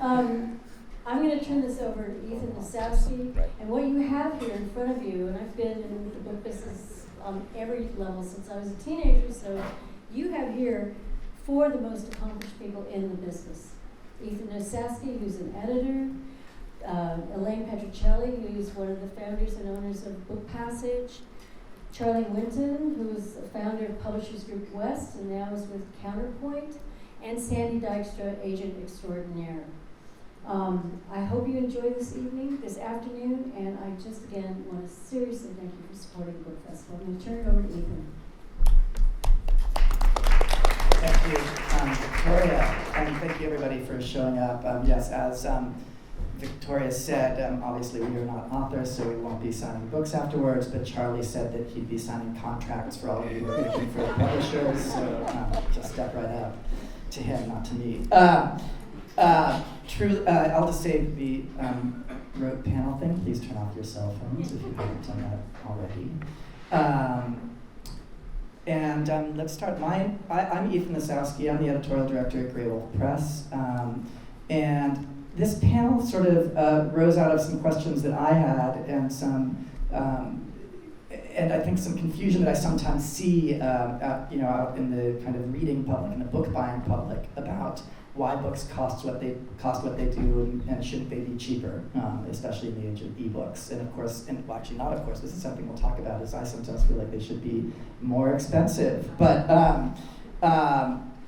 I'm going to turn this over to Ethan Nasowski. And what you have here in front of you, and I've been in the book business on every level since I was a teenager, so you have here four of the most accomplished people in the business. Ethan Nasowski, who's an editor, Elaine Petrocelli, who's one of the founders and owners of Book Passage, Charlie Winton, who's the founder of Publishers Group West and now is with Counterpoint, and Sandy Dykstra, agent extraordinaire. I hope you enjoy this afternoon, and I just again want to seriously thank you for supporting the Book Festival. I'm going to turn it over to Ethan. Thank you, Victoria, and thank you everybody for showing up. Yes, as Victoria said, obviously we are not authors, so we won't be signing books afterwards, but Charlie said that he'd be signing contracts for all of you who are looking for publishers, so just step right up to him, not to me. I'll just say the road panel thing. Please turn off your cell phones if you haven't done that already. And let's start. I'm Ethan Nasowski. I'm the editorial director at Grey Wolf Press. And this panel sort of rose out of some questions that I had and and I think some confusion that I sometimes see out in the kind of reading public and the book buying public about why books cost what they do and shouldn't they be cheaper, especially in the age of ebooks. And of course, actually not of course, this is something we'll talk about, is I sometimes feel like they should be more expensive. But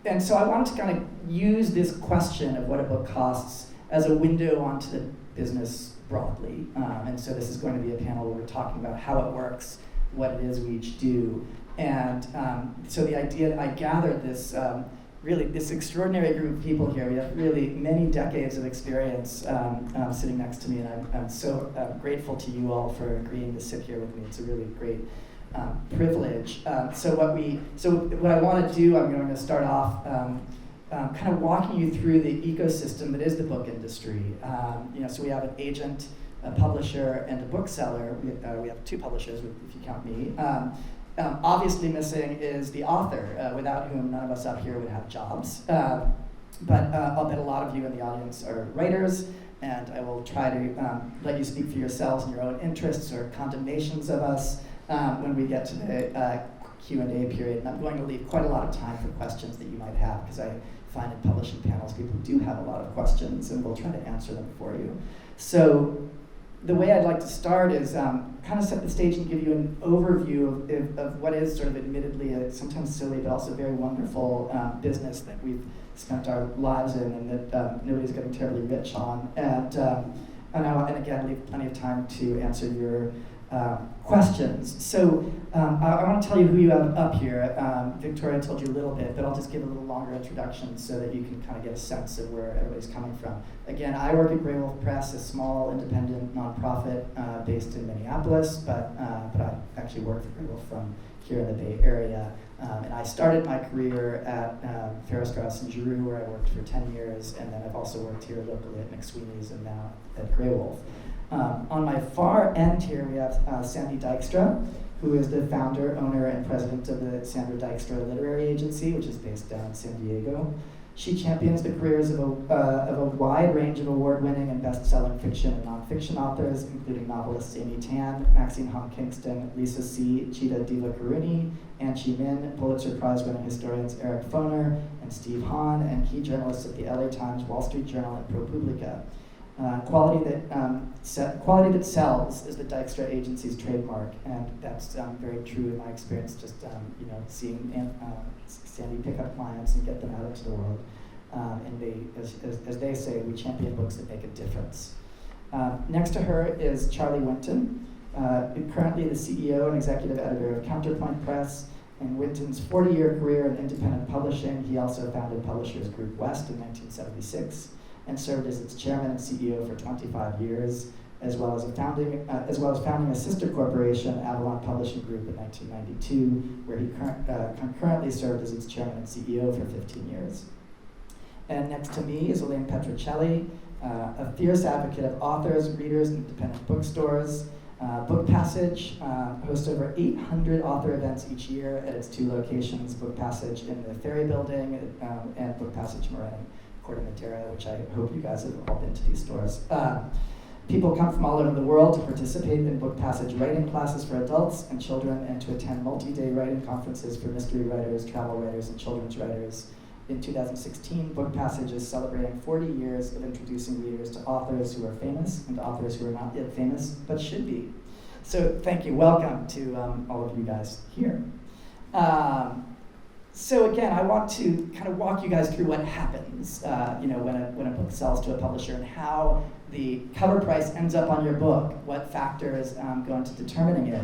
and so I wanted to kind of use this question of what a book costs as a window onto the business broadly. And so this is going to be a panel where we're talking about how it works, what it is we each do. And so the idea that I gathered this this extraordinary group of people here. We have really many decades of experience sitting next to me, and I'm so grateful to you all for agreeing to sit here with me. It's a really great privilege. So what I want to do, I'm going to start off kind of walking you through the ecosystem that is the book industry. So we have an agent, a publisher, and a bookseller. We have two publishers, if you count me. Obviously missing is the author, without whom none of us up here would have jobs. But I'll bet a lot of you in the audience are writers, and I will try to let you speak for yourselves and your own interests or condemnations of us when we get to the Q&A period. And I'm going to leave quite a lot of time for questions that you might have, because I find in publishing panels people do have a lot of questions, and we'll try to answer them for you. So the way I'd like to start is kind of set the stage and give you an overview of what is sort of admittedly a sometimes silly but also very wonderful business that we've spent our lives in and that nobody's getting terribly rich on. And again, leave plenty of time to answer your questions. So I want to tell you who you have up here. Victoria told you a little bit, but I'll just give a little longer introduction so that you can kind of get a sense of where everybody's coming from. Again, I work at Grey Wolf Press, a small independent nonprofit based in Minneapolis, but I actually work for Grey Wolf from here in the Bay Area. And I started my career at Farrar, Straus & Giroux, where I worked for 10 years, and then I've also worked here locally at McSweeney's and now at Grey Wolf. On my far end here, we have Sandy Dykstra, who is the founder, owner, and president of the Sandra Dykstra Literary Agency, which is based down in San Diego. She champions the careers of a wide range of award-winning and best-selling fiction and nonfiction authors, including novelists Amy Tan, Maxine Hong Kingston, Lisa C., Chita Divakaruni, Ann Chi Min, Pulitzer Prize-winning historians Eric Foner and Steve Hahn, and key journalists at the LA Times, Wall Street Journal, and ProPublica. Quality that sells is the Dykstra Agency's trademark, and that's very true in my experience. Just seeing Sandy pick up clients and get them out into the world, and they, as they say, we champion books that make a difference. Next to her is Charlie Winton, currently the CEO and executive editor of Counterpoint Press. In Winton's 40-year career in independent publishing, he also founded Publishers Group West in 1976. And served as its chairman and CEO for 25 years, as well as founding a sister corporation, Avalon Publishing Group, in 1992, where he concurrently served as its chairman and CEO for 15 years. And next to me is Elaine Petrocelli, a fierce advocate of authors, readers, and independent bookstores. Book Passage hosts over 800 author events each year at its two locations, Book Passage in the Ferry Building and Book Passage Marin Corte which I hope you guys have all been to these stores. People come from all over the world to participate in book passage writing classes for adults and children and to attend multi-day writing conferences for mystery writers, travel writers, and children's writers. In 2016, Book Passage is celebrating 40 years of introducing readers to authors who are famous and to authors who are not yet famous, but should be. So thank you. Welcome to all of you guys here. So again, I want to kind of walk you guys through what happens, when a book sells to a publisher and how the cover price ends up on your book, what factors go into determining it.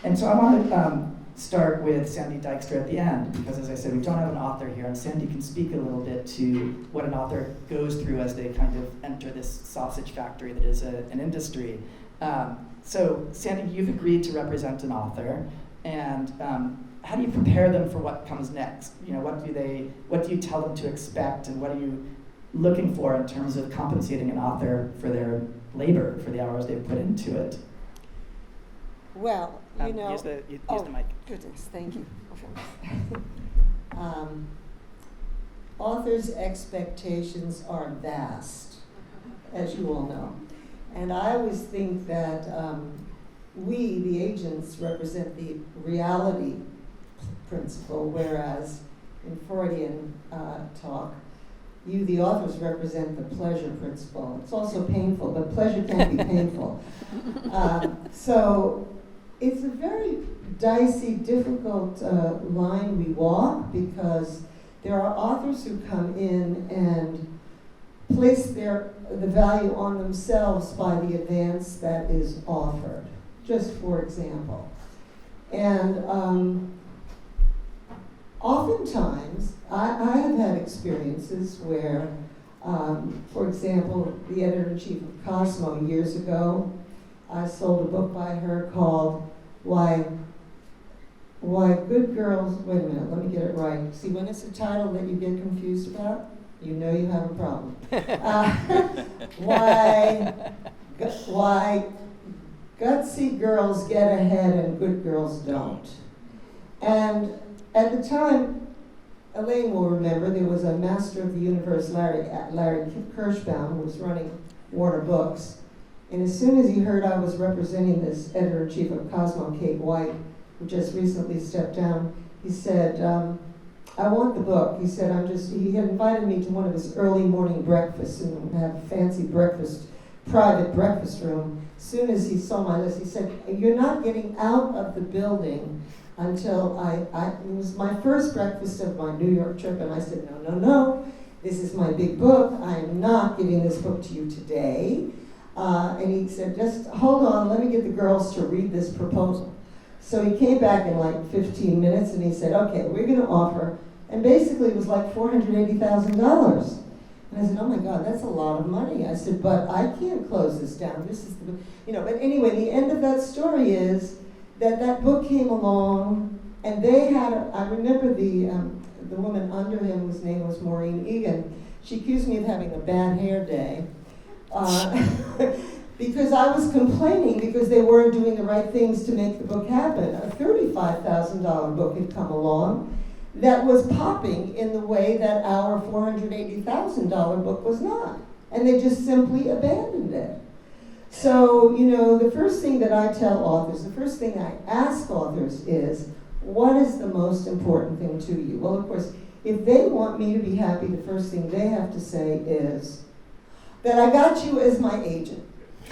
And so I want to start with Sandy Dykstra at the end, because as I said, we don't have an author here, and Sandy can speak a little bit to what an author goes through as they kind of enter this sausage factory that is an industry. So Sandy, you've agreed to represent an author, and how do you prepare them for what comes next? What do you tell them to expect, and what are you looking for in terms of compensating an author for their labor, for the hours they've put into it? Well, use the mic. Goodness, thank you. Authors' expectations are vast, as you all know. And I always think that we, the agents, represent the reality principle, whereas in Freudian talk, you, the authors, represent the pleasure principle. It's also painful, but pleasure can be painful. So it's a very dicey, difficult line we walk, because there are authors who come in and place the value on themselves by the advance that is offered, just for example. And oftentimes, I have had experiences where, for example, the editor-in-chief of Cosmo years ago, I sold a book by her called Why Good Girls, wait a minute, let me get it right. See, when it's a title that you get confused about, you know you have a problem. Why gutsy girls get ahead and good girls don't. And at the time, Elaine will remember, there was a Master of the Universe, Larry Kirschbaum, who was running Warner Books. And as soon as he heard I was representing this editor-in-chief of Cosmo, Kate White, who just recently stepped down, he said, I want the book. He said, he had invited me to one of his early morning breakfasts and had a fancy breakfast, private breakfast room. As soon as he saw my list, he said, you're not getting out of the building until it was my first breakfast of my New York trip, and I said, no, this is my big book. I am not giving this book to you today. And he said, just hold on, let me get the girls to read this proposal. So he came back in like 15 minutes and he said, okay, we're going to offer, and basically it was like $480,000. And I said, oh my God, that's a lot of money. I said, but I can't close this down. This is but anyway, the end of that story is that book came along, and they had, I remember the woman under him, whose name was Maureen Egan, she accused me of having a bad hair day. Because I was complaining because they weren't doing the right things to make the book happen. A $35,000 book had come along that was popping in the way that our $480,000 book was not. And they just simply abandoned it. So, the first thing that I tell authors, the first thing I ask authors is, what is the most important thing to you? Well, of course, if they want me to be happy, the first thing they have to say is that I got you as my agent.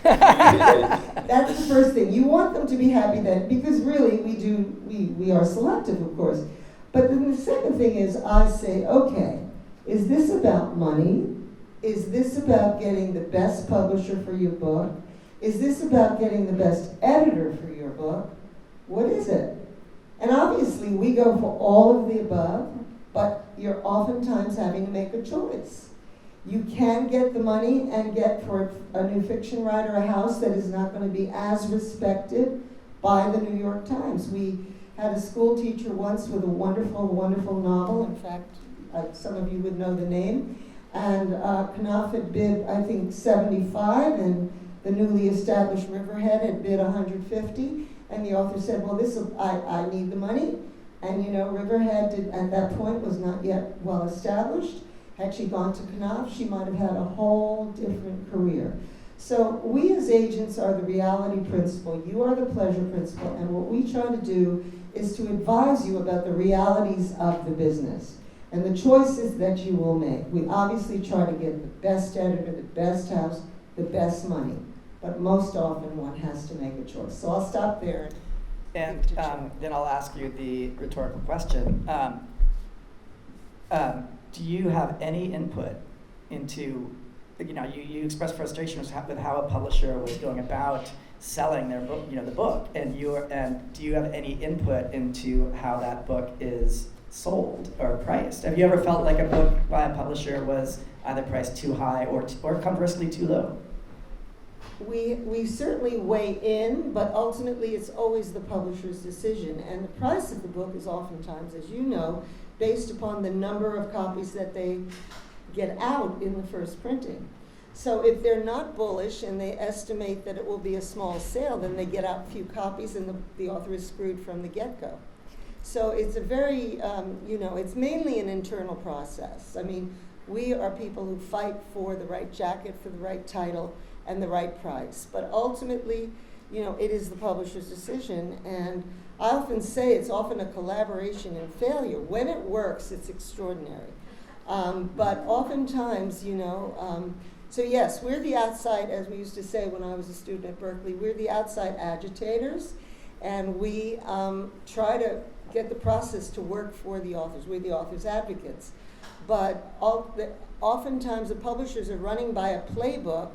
That's the first thing. You want them to be happy then, because really we are selective, of course. But then the second thing is I say, okay, is this about money? Is this about getting the best publisher for your book? Is this about getting the best editor for your book? What is it? And obviously we go for all of the above, but you're oftentimes having to make a choice. You can get the money and get for a new fiction writer a house that is not going to be as respected by the New York Times. We had a school teacher once with a wonderful, wonderful novel. In fact, some of you would know the name. And Knopf had bid, I think, 75, and the newly established Riverhead had bid 150. And the author said, well, I need the money. And Riverhead at that point was not yet well established, Had she gone to Knopf, she might have had a whole different career. So we as agents are the reality principal, you are the pleasure principal, and what we try to do is to advise you about the realities of the business and the choices that you will make. We obviously try to get the best editor, the best house, the best money, but most often one has to make a choice. So I'll stop there. And then I'll ask you the rhetorical question. Do you have any input into, you expressed frustration with how a publisher was going about selling their book, the book, and do you have any input into how that book is sold or priced? Have you ever felt like a book by a publisher was either priced too high or conversely too low? We certainly weigh in, but ultimately it's always the publisher's decision. And the price of the book is oftentimes, as you know, based upon the number of copies that they get out in the first printing. So if they're not bullish and they estimate that it will be a small sale, then they get out a few copies and the author is screwed from the get-go. So it's a very, it's mainly an internal process. I mean, we are people who fight for the right jacket, for the right title, and the right price. But ultimately, it is the publisher's decision. And I often say it's often a collaboration in failure. When it works, it's extraordinary. But oftentimes, so yes, we're the outside, as we used to say when I was a student at Berkeley, we're the outside agitators, and we try to get the process to work for the authors. We're the authors' advocates. But oftentimes the publishers are running by a playbook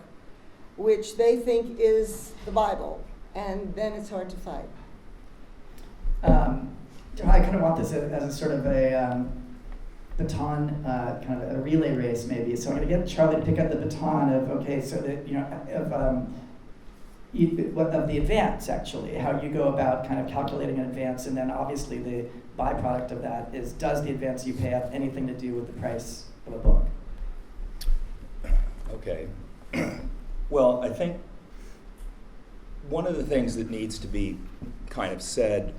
which they think is the Bible, and then it's hard to fight. I kind of want this as a sort of a baton, kind of a relay race maybe. So I'm going to get Charlie to pick up the baton of, of the advance actually, how you go about kind of calculating an advance, and then obviously the byproduct of that is, does the advance you pay have anything to do with the price of a book? Okay. Well, I think one of the things that needs to be kind of said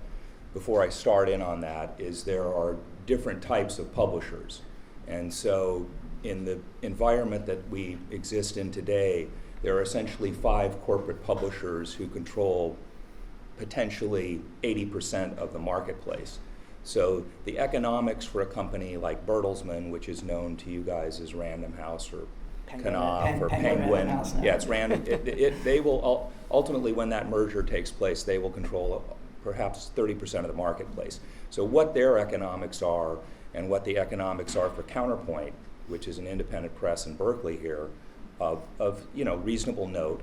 before I start in on that is there are different types of publishers. And so in the environment that we exist in today, there are essentially 5 corporate publishers who control potentially 80% of the marketplace. So the economics for a company like Bertelsmann, which is known to you guys as Random House or Knopf or Penguin. Yeah, it's random. They will ultimately, when that merger takes place, they will control perhaps 30% of the marketplace. So what their economics are and what the economics are for Counterpoint, which is an independent press in Berkeley here, of reasonable note,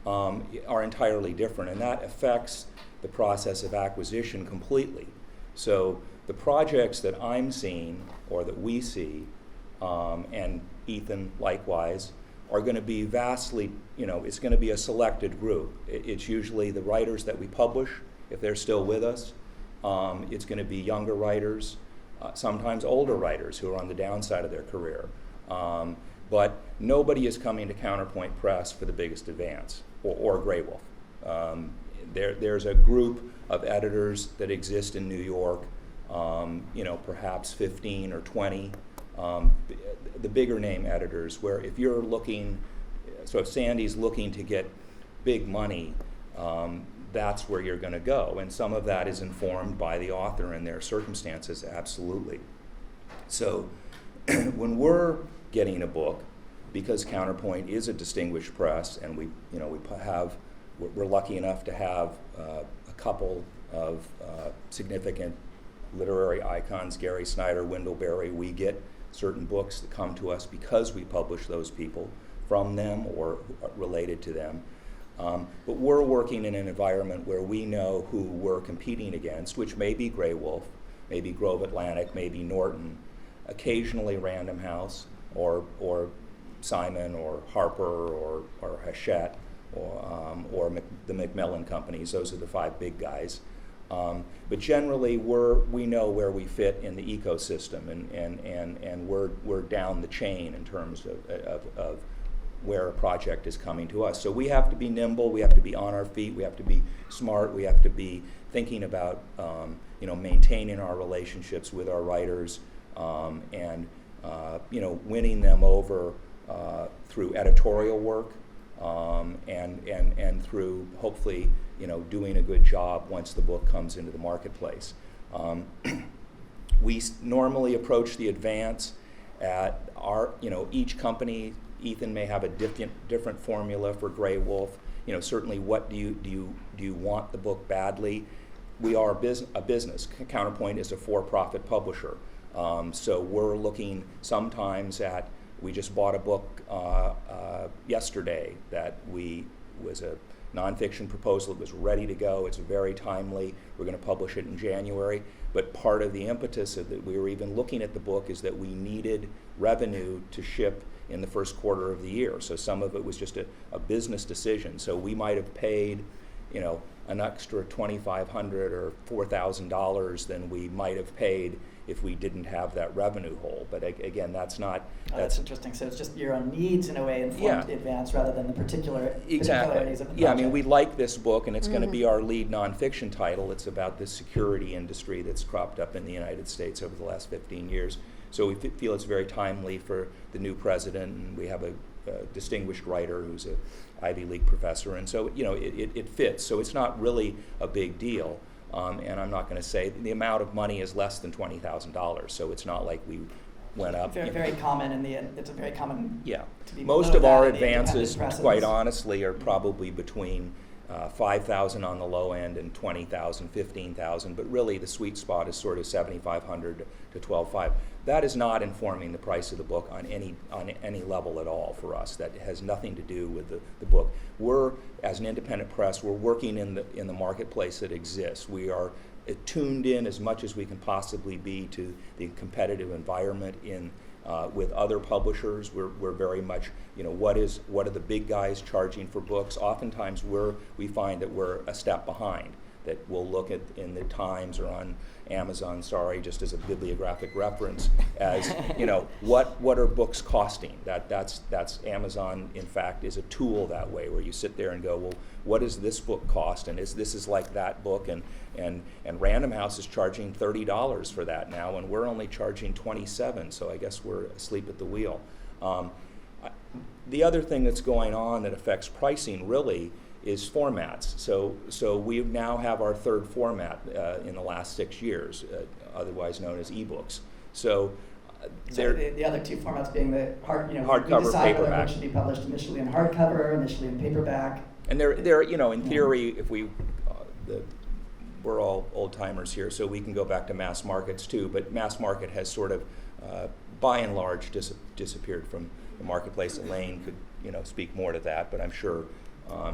are entirely different, and that affects the process of acquisition completely. So the projects that I'm seeing or that we see, and Ethan likewise, are going to be vastly, it's going to be a selected group. It's usually the writers that we publish, if they're still with us. It's going to be younger writers, sometimes older writers who are on the downside of their career. But nobody is coming to Counterpoint Press for the biggest advance, or Grey Wolf. There's a group of editors that exist in New York, perhaps 15 or 20. The bigger name editors, where if you're looking, so if Sandy's looking to get big money, that's where you're going to go. And some of that is informed by the author and their circumstances, absolutely. So when we're getting a book, because Counterpoint is a distinguished press, and we're lucky enough to have a couple of significant literary icons, Gary Snyder, Wendell Berry. We get certain books that come to us because we publish those people from them or related to them. But we're working in an environment where we know who we're competing against, which may be Grey Wolf, maybe Grove Atlantic, maybe Norton, occasionally Random House, or Simon, or Harper, or Hachette, or the Macmillan companies. Those are the 5 big guys. But generally, we know where we fit in the ecosystem, and we're down the chain in terms of where a project is coming to us. So we have to be nimble, we have to be on our feet, we have to be smart, we have to be thinking about maintaining our relationships with our writers, and winning them over through editorial work and through hopefully doing a good job once the book comes into the marketplace. We normally approach the advance at our, each company. Ethan may have a different formula for Grey Wolf. Certainly, what do you want the book badly? We are a business. Counterpoint is a for-profit publisher, so we're looking sometimes at. We just bought a book yesterday that was a nonfiction proposal. It was ready to go. It's very timely. We're going to publish it in January. But part of the impetus of that we were even looking at the book is that we needed revenue to ship in the first quarter of the year. So some of it was just a business decision. So we might have paid, an extra $2,500 or $4,000 than we might have paid if we didn't have that revenue hole. But again, that's not. That's interesting. So it's just your own needs in a way informed the advance rather than the particularities of the project. Yeah, I mean, we like this book, and it's going to be our lead nonfiction title. It's about the security industry that's cropped up in the United States over the last 15 years. So we feel it's very timely for the new president, and we have a distinguished writer who's an Ivy League professor, and so it fits. So it's not really a big deal. And I'm not going to say the amount of money is less than $20,000, so it's not like we went up. Very common in the end. It's a very common. Yeah. To be Most of our that in the advances, independent quite presses. honestly, are probably between 5,000 on the low end and 20,000, 15,000. But really, the sweet spot is sort of 7,500 to 12,500. That is not informing the price of the book on any level at all for us. That has nothing to do with the book. We're, as an independent press, we're working in the marketplace that exists. We are tuned in as much as we can possibly be to the competitive environment with other publishers. We're very much, what are the big guys charging for books? Oftentimes we find that we're a step behind. That we'll look at in the Times or on Amazon, just as a bibliographic reference, as what are books costing? That's Amazon. In fact, is a tool that way where you sit there and go, well, what does this book cost? And this is like that book, and Random House is charging $30 for that now, and we're only charging $27. So I guess we're asleep at the wheel. The other thing that's going on that affects pricing really is formats. So we now have our third format in the last 6 years, otherwise known as ebooks. So the other two formats being the hardcover, we decide whether paperback. it should be published initially in hardcover, initially in paperback. And they're in theory, if we're all old timers here, so we can go back to mass markets too. But mass market has sort of, by and large, disappeared from the marketplace. Elaine could speak more to that, but I'm sure.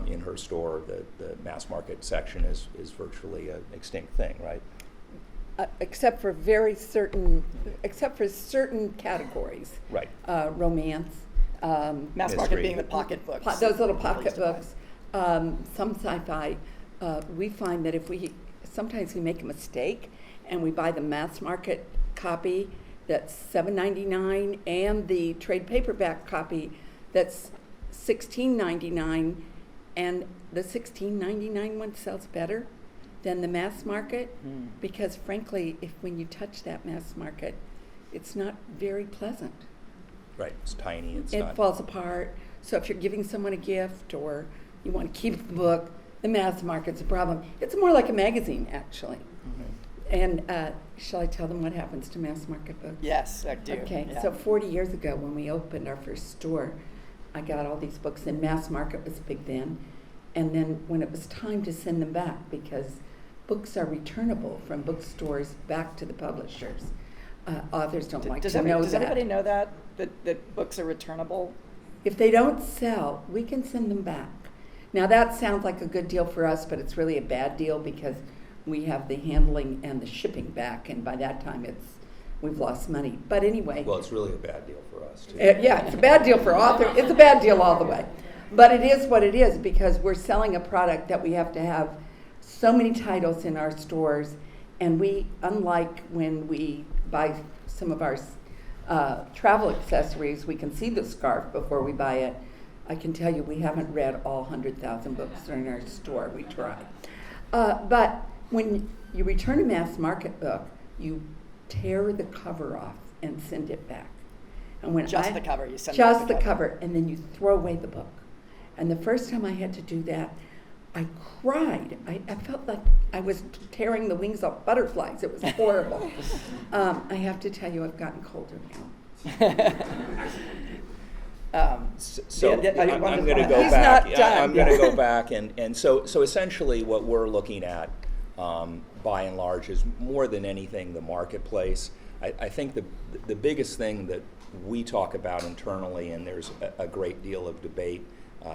In her store, the mass market section is virtually an extinct thing, right? Except for certain categories. Right. Romance. Mass Mystery. market being the pocket books. Those little pocket books. Some sci-fi. We find that sometimes we make a mistake and we buy the mass market copy that's $7.99 and the trade paperback copy that's $16.99. And the $16.99 one sells better than the mass market because, frankly, when you touch that mass market, it's not very pleasant. Right. It's tiny. It falls apart. So if you're giving someone a gift or you want to keep the book, the mass market's a problem. It's more like a magazine, actually. Mm-hmm. And shall I tell them what happens to mass market books? Yes, I do. Okay. Yeah. So 40 years ago, when we opened our first store, I got all these books, and mass market was big then. And then when it was time to send them back, because books are returnable from bookstores back to the publishers, authors don't like to know that. Does everybody know that books are returnable? If they don't sell, we can send them back. Now that sounds like a good deal for us, but it's really a bad deal because we have the handling and the shipping back, and by that time we've lost money. But anyway. Well, it's really a bad deal for us, too. Yeah, it's a bad deal for author. It's a bad deal all the way. But it is what it is because we're selling a product that we have to have so many titles in our stores. And we, unlike when we buy some of our travel accessories, we can see the scarf before we buy it. I can tell you we haven't read all 100,000 books in our store. We try. But when you return a mass market book, you tear the cover off and send it back. And when Just I- the cover, you send Just back the the cover. cover, and then you throw away the book. And the first time I had to do that, I cried. I felt like I was tearing the wings off butterflies. It was horrible. I have to tell you, I've gotten colder now. So Yeah, I I'm wanted to going to find- go He's back. not done. I'm going to go back, and so essentially what we're looking at, by and large, is more than anything the marketplace. I think the biggest thing that we talk about internally, and there's a great deal of debate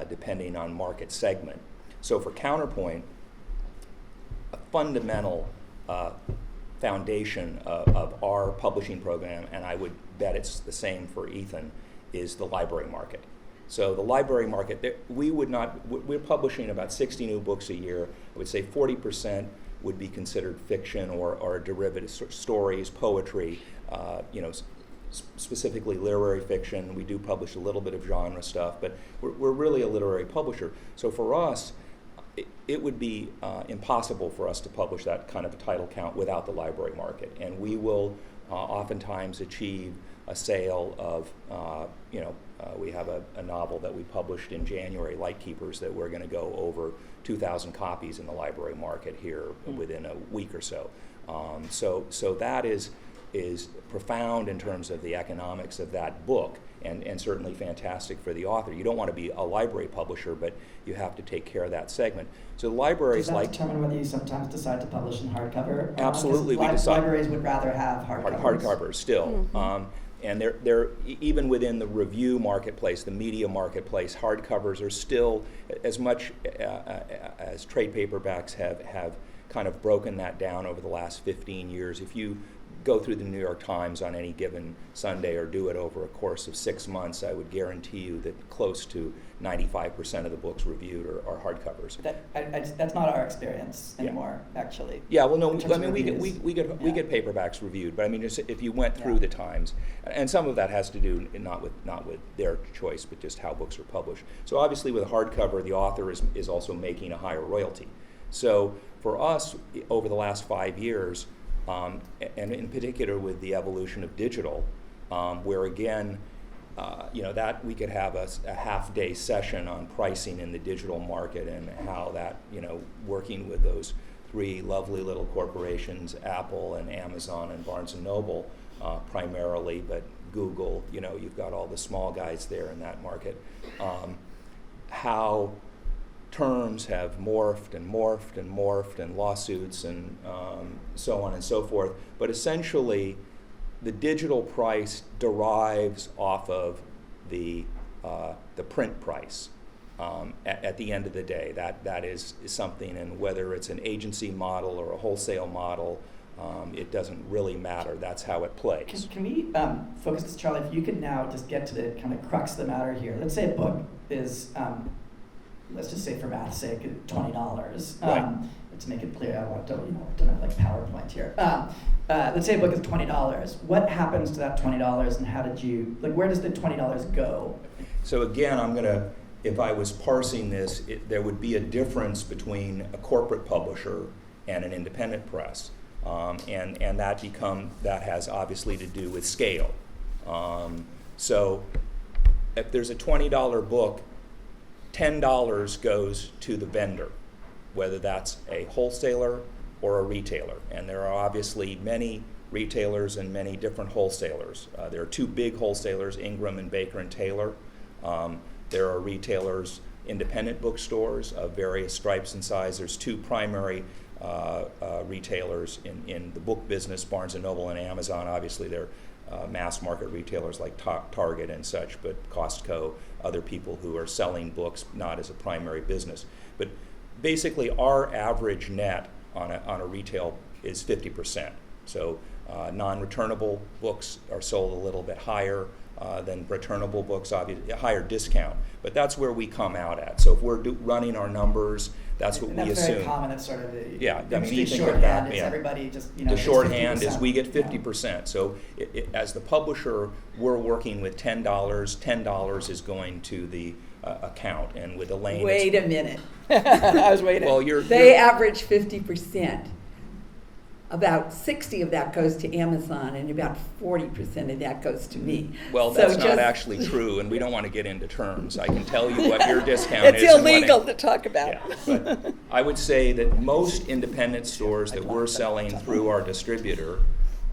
depending on market segment. So for Counterpoint, a fundamental foundation of our publishing program, and I would bet it's the same for Ethan, is the library market. So the library market, we're publishing about 60 new books a year. I would say 40% would be considered fiction or derivative stories, poetry, specifically literary fiction. We do publish a little bit of genre stuff, but we're really a literary publisher. So for us, it would be impossible for us to publish that kind of a title count without the library market. And we will oftentimes achieve a sale of, we have a novel that we published in January, Lightkeepers, that we're going to go over 2,000 copies in the library market here within a week or so. So that is profound in terms of the economics of that book, and certainly fantastic for the author. You don't want to be a library publisher, but you have to take care of that segment. So libraries Does that like determine whether you sometimes decide to publish in hardcover? 'Cause Absolutely, we decide. Libraries would rather have hardcovers. hardcovers still. And they're even within the review marketplace, the media marketplace, hardcovers are still, as much as trade paperbacks have kind of broken that down over the last 15 years. If you go through the New York Times on any given Sunday or do it over a course of 6 months, I would guarantee you that close to 95% of the books reviewed are hardcovers. That's not our experience anymore, actually. Yeah, well, no, in terms I of mean, we reviews. get paperbacks reviewed, but I mean, just if you went through Yeah. the Times, and some of that has to do not with their choice, but just how books are published. So obviously, with a hardcover, the author is also making a higher royalty. So for us, over the last 5 years, and in particular with the evolution of digital, where again, that we could have a half-day session on pricing in the digital market and how that, working with those 3 lovely little corporations, Apple and Amazon and Barnes & Noble primarily, but Google, you've got all the small guys there in that market, how terms have morphed and morphed and morphed, and lawsuits and so on and so forth. But essentially, the digital price derives off of the print price. At the end of the day, that is something, and whether it's an agency model or a wholesale model, it doesn't really matter. That's how it plays. Can we focus this, Charlie? If you could now just get to the kind of crux of the matter here. Let's say a book is, let's just say for math's sake, $20. Right. To make it clear, I don't have like PowerPoint here. Let's say a book is $20. What happens to that $20, and how did you, where does the $20 go? So again, if I was parsing this, there would be a difference between a corporate publisher and an independent press. And that has obviously to do with scale. So if there's a $20 book, $10 goes to the vendor, whether that's a wholesaler or a retailer. And there are obviously many retailers and many different wholesalers. There are 2 big wholesalers, Ingram and Baker and Taylor. There are retailers, independent bookstores of various stripes and sizes. There's 2 primary retailers in the book business, Barnes & Noble and Amazon. Obviously, they're mass market retailers like Target and such, but Costco, other people who are selling books not as a primary business. But basically, our average net on a retail is 50%. So non-returnable books are sold a little bit higher than returnable books, obviously a higher discount. But that's where we come out at. So if we're running our numbers, that's what we assume. That's very common. It's sort of the you think shorthand of that. is everybody just The shorthand is we get 50%. 50%. So as the publisher, we're working with $10. $10 is going to the account, and with Elaine, Wait a minute. I was waiting. well, They average 50%. about 60 of that goes to Amazon, and about 40% of that goes to me. Well, So that's not just- actually true, and we don't want to get into terms. I can tell you what your discount It's is. and what illegal to talk about. Yeah, but I would say that most independent stores that we're selling through our distributor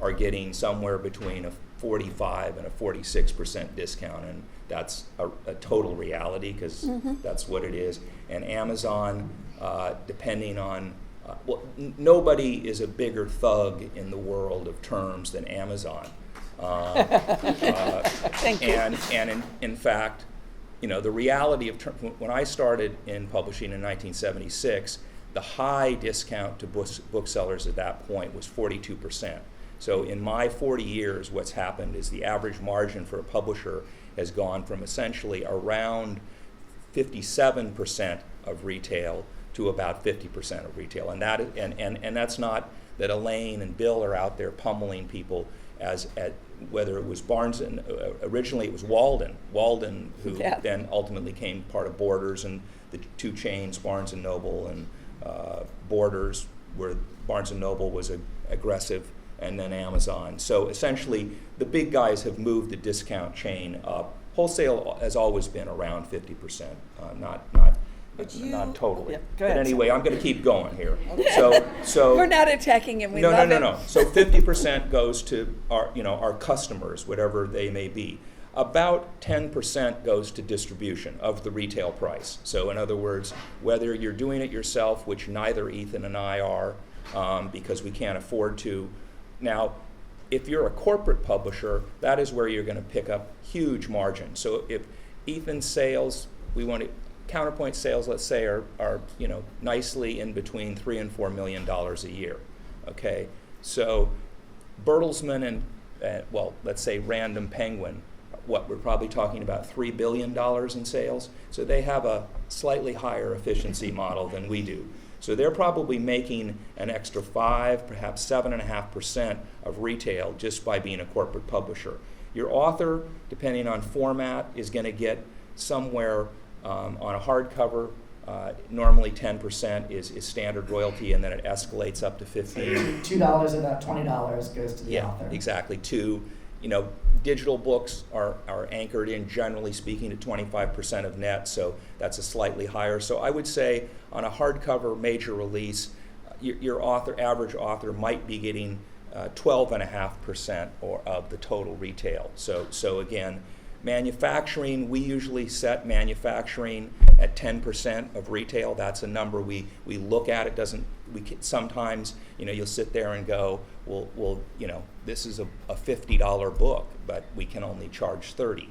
are getting somewhere between a 45 and a 46% discount, and that's a total reality because that's what it is. And Amazon, depending on nobody is a bigger thug in the world of terms than Amazon. Thank you. And in fact, the reality of when I started in publishing in 1976, the high discount to booksellers at that point was 42%. So in my 40 years, what's happened is the average margin for a publisher has gone from essentially around 57% of retail to about 50% of retail, and that's not that Elaine and Bill are out there pummeling people whether it was Barnes and originally it was Walden who Yeah. then ultimately became part of Borders, and the two chains Barnes and Noble and Borders, where Barnes and Noble was aggressive, and then Amazon. So essentially, the big guys have moved the discount chain up. Wholesale has always been around 50%, not totally. Yeah, go But ahead. anyway, I'm going to keep going here. So We're not attacking him, we no, love no, him. no, no. So 50% goes to our customers, whatever they may be. About 10% goes to distribution of the retail price. So in other words, whether you're doing it yourself, which neither Ethan and I are, because we can't afford to. Now, if you're a corporate publisher, that is where you're going to pick up huge margins. So if Ethan's sales, Counterpoint sales, let's say, are nicely in between $3 and $4 million a year. Okay, so Bertelsmann and let's say Random Penguin, we're probably talking about $3 billion in sales. So they have a slightly higher efficiency model than we do. So they're probably making an extra 5, perhaps 7.5% of retail just by being a corporate publisher. Your author, depending on format, is going to get somewhere on a hardcover. Normally 10% is standard royalty, and then it escalates up to 15%. $2 of that $20 goes to the author. Yeah, exactly. Digital books are anchored in, generally speaking, at 25% of net, so that's a slightly higher. So I would say on a hardcover major release, your average author might be getting 12.5% of the total retail. So again, manufacturing, we usually set manufacturing at 10% of retail. That's a number we look at. Sometimes, you'll sit there and go, well, this is a $50 book, but we can only charge $30.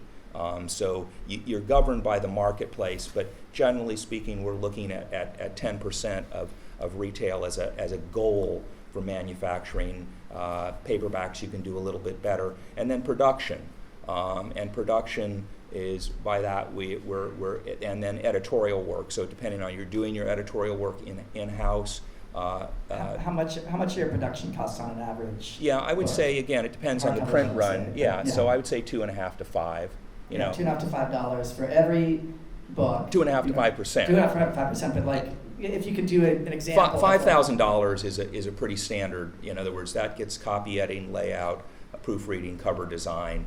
So you're governed by the marketplace, but generally speaking, we're looking at 10% of retail as a goal for manufacturing. Paperbacks you can do a little bit better, and then production. And production is, by that we're and then editorial work. So depending on you're doing your editorial work in-house. How much are your production costs on an average? Yeah, I would book? say again, it depends on the Hardcover, print let's run. say. Yeah, Yeah. so I would say 2.5 to 5. $2.5 to $5 for every book. 2.5 to 5%. 2.5 to 5%, but like if you could do an example. $5,000 is a pretty standard. In other words, that gets copy editing, layout, proofreading, cover design.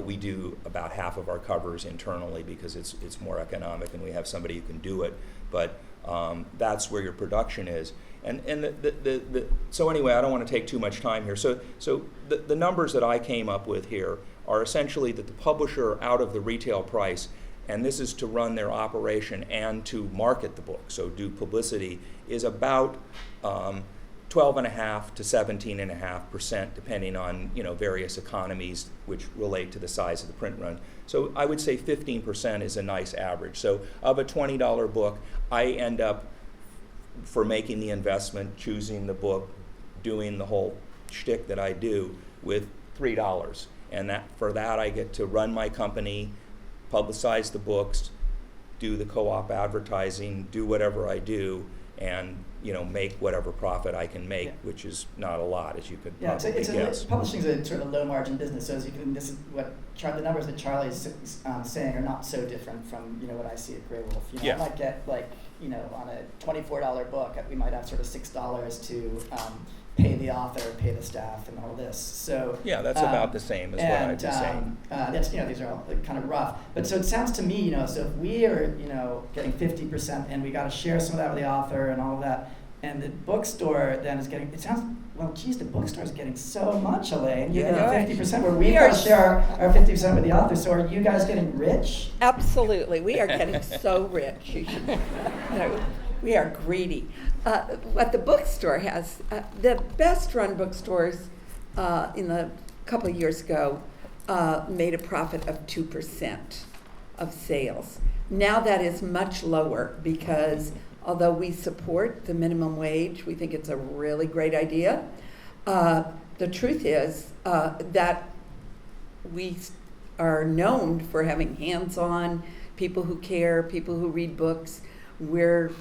We do about half of our covers internally because it's more economic and we have somebody who can do it. But that's where your production is. And so anyway, I don't want to take too much time here. So the numbers that I came up with here are essentially that the publisher, out of the retail price, and this is to run their operation and to market the book, so do publicity, is about 12.5 to 17.5%, depending on various economies which relate to the size of the print run. So I would say 15% is a nice average. So of a $20 book, I end up, for making the investment, choosing the book, doing the whole shtick that I do, with $3. And for that I get to run my company, publicize the books, do the co-op advertising, do whatever I do, and make whatever profit I can make, Yeah. which is not a lot, as you could Yeah, probably guess. publishing is a sort of low margin business. So as you can, this is what the numbers that Charlie's saying are not so different from what I see at Grey Wolf. Yeah. I might get on a $24 book, we might have sort of $6 to pay the author, pay the staff, and all this. So Yeah, that's about the same as what I'd be saying. That's these are all kind of rough. But so it sounds to me, so if we are getting 50% and we got to share some of that with the author and all of that, and the bookstore then is getting, it sounds, well, geez, the bookstore is getting so much, Elaine. You're Yeah. getting 50% where we got to share our 50% with the author. So are you guys getting rich? Absolutely, we are getting so rich. You should, we are greedy. What the bookstore has, the best run bookstores in the couple of years ago made a profit of 2% of sales. Now that is much lower because although we support the minimum wage, we think it's a really great idea. The truth is that we are known for having hands-on people who care, people who read books. We're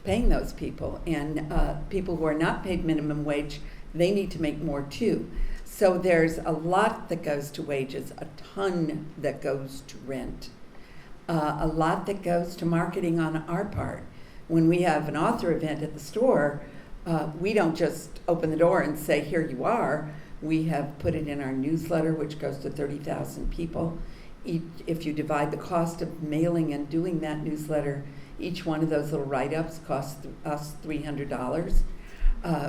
paying those people, and people who are not paid minimum wage, they need to make more too. So there's a lot that goes to wages, a ton that goes to rent, a lot that goes to marketing on our part. When we have an author event at the store, we don't just open the door and say, here you are. We have put it in our newsletter, which goes to 30,000 people. If you divide the cost of mailing and doing that newsletter, each one of those little write-ups costs us $300.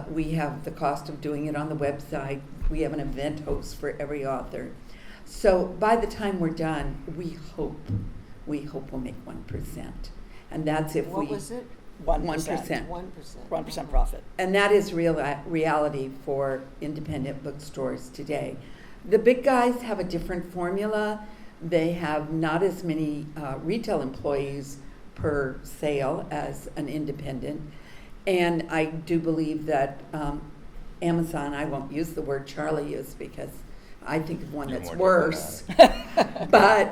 We have the cost of doing it on the website. We have an event host for every author. So by the time we're done, we hope we'll make 1%. And that's if What was it? 1%. 1%. 1% profit. And that is reality for independent bookstores today. The big guys have a different formula. They have not as many retail employees per sale as an independent. And I do believe that Amazon, I won't use the word Charlie used because I think of one You're that's more worse. But